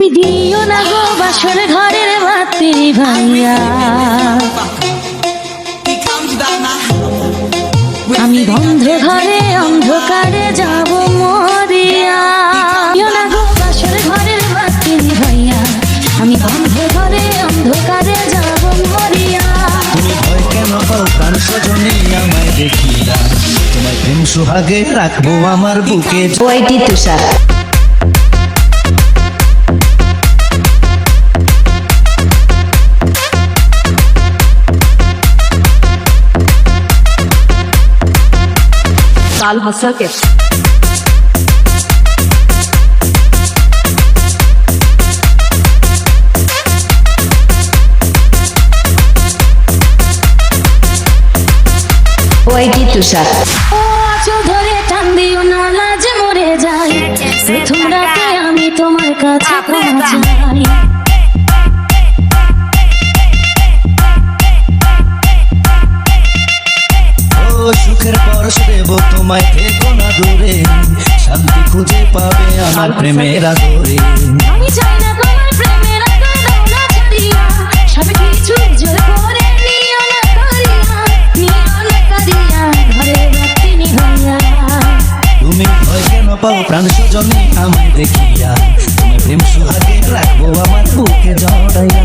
দিও না গো বাসর ঘরের বাতি ভাইয়া, আমি বন্ধ ঘরে অন্ধকারে যাব মরিয়া। দিও না গো বাসর ঘরের বাতি ভাইয়া, আমি বন্ধ ঘরে অন্ধকারে যাব মরিয়া। তুমি ভয় কেন পাও প্রাণ স্বজনে আমায় দেখিয়া, তোমায় প্রেম সুহাগে রাখবো আমার বুকে। ওয়াইটি তুষার কাল হাসাকে ওয়াইটি তুষার। ও আঁচল ধরে টান দিও না, লাজ মরে যাই। প্রথম রাতে আমি তোমার কাছে ক্ষমা চাই। ও সুখের পরশ দেব তোমায়, থেকো না দূরে, শান্তি খুঁজে পাবে আমার প্রেমের আদরে। আমি চাই না তোমার প্রেমের আগুন দাও না ছাড়িয়া, সব কিছু জোর করে নিও না কারিয়া, ঘরে বাতি নিভাইয়া। তুমি ভয় কেন পাও প্রাণ স্বজনে আমায় দেখিয়া, তোমায় প্রেম সুহাগে রাখবো আমার বুকে জড়াইয়া।